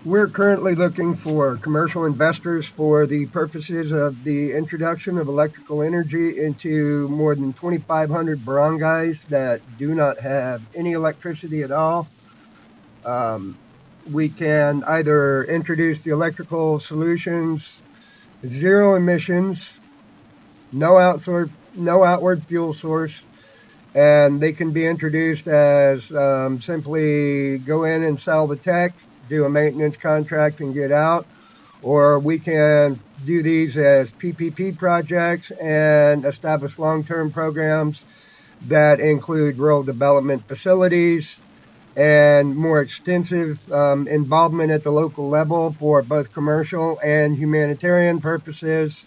We're currently looking for commercial investors for the purposes of the introduction of electrical energy into more than 2,500 barangays that do not have any electricity at all. Um, we can either introduce the electrical solutions, zero emissions, no outward fuel source, and they can be introduced as simply go in and sell the tech, do a maintenance contract, and get out. Or we can do these as PPP projects and establish long-term programs that include rural development facilities and more extensive involvement at the local level for both commercial and humanitarian purposes.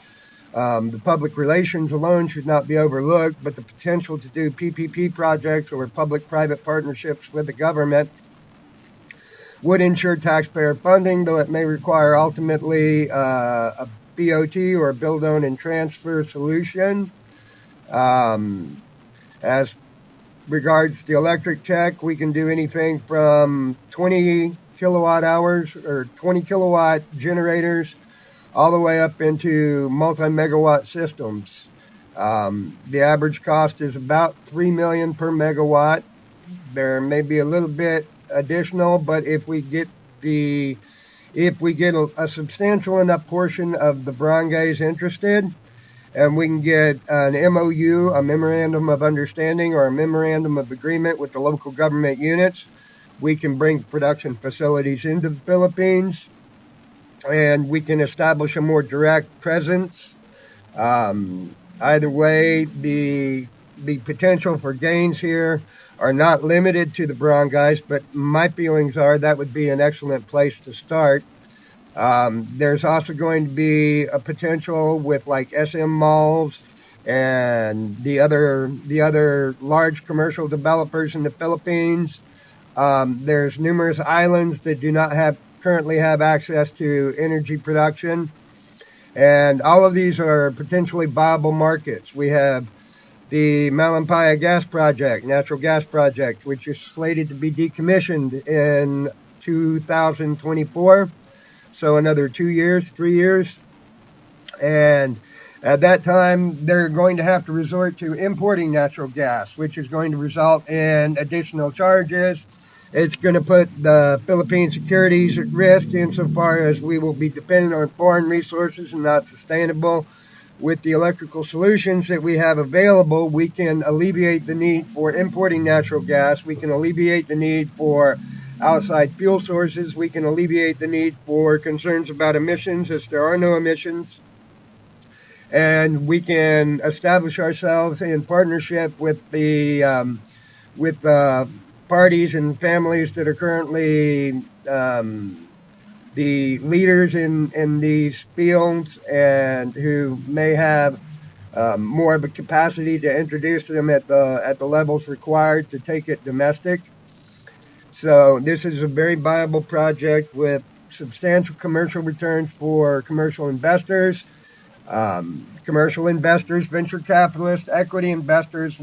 The public relations alone should not be overlooked, but the potential to do PPP projects or public-private partnerships with the government would ensure taxpayer funding, though it may require ultimately a BOT or build, own, and transfer solution. As regards the electric tech, we can do anything from 20 kilowatt hours or 20 kilowatt generators all the way up into multi-megawatt systems. The average cost is about $3 million per megawatt. There may be a little bit additional, but if we get a substantial enough portion of the barangays interested, and we can get an MOU, a memorandum of understanding, or a memorandum of agreement with the local government units, we can bring production facilities into the Philippines, and we can establish a more direct presence. Either way, the potential for gains here are not limited to the barangays, but my feelings are that would be an excellent place to start. There's also going to be a potential with like SM malls and the other large commercial developers in the Philippines. There's numerous islands that do not currently have access to energy production, and all of these are potentially viable markets. We have the Malampaya gas project, natural gas project, which is slated to be decommissioned in 2024. So another 2 years, 3 years. And at that time, they're going to have to resort to importing natural gas, which is going to result in additional charges. It's going to put the Philippine securities at risk insofar as we will be dependent on foreign resources and not sustainable. With the electrical solutions that we have available, we can alleviate the need for importing natural gas. We can alleviate the need for outside fuel sources. We can alleviate the need for concerns about emissions, as there are no emissions. And we can establish ourselves in partnership with the parties and families that are currently the leaders in these fields and who may have more of a capacity to introduce them at the levels required to take it domestic. So this is a very viable project with substantial commercial returns for commercial investors. Commercial investors, venture capitalists, equity investors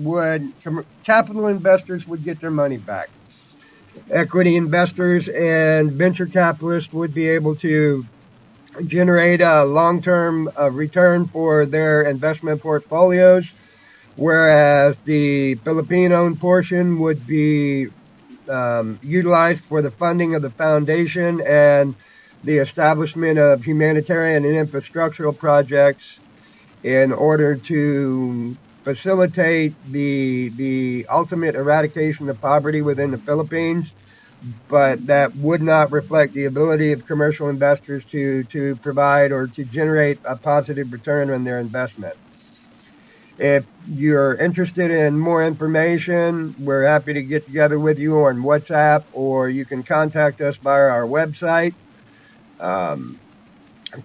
capital investors would get their money back. Equity investors and venture capitalists would be able to generate a long-term return for their investment portfolios, whereas the Philippine-owned portion would be utilized for the funding of the foundation and the establishment of humanitarian and infrastructural projects in order to facilitate the ultimate eradication of poverty within the Philippines, but that would not reflect the ability of commercial investors to provide or to generate a positive return on their investment. If you're interested in more information, we're happy to get together with you on WhatsApp, or you can contact us via our website.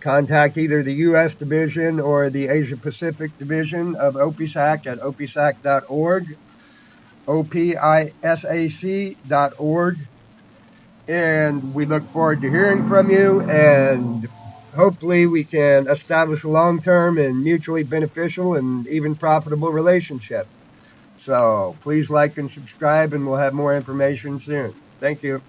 Contact either the U.S. division or the Asia Pacific division of OPISAC at opisac.org, OPISAC.org. And we look forward to hearing from you, and hopefully we can establish a long-term and mutually beneficial and even profitable relationship. So please like and subscribe, and we'll have more information soon. Thank you.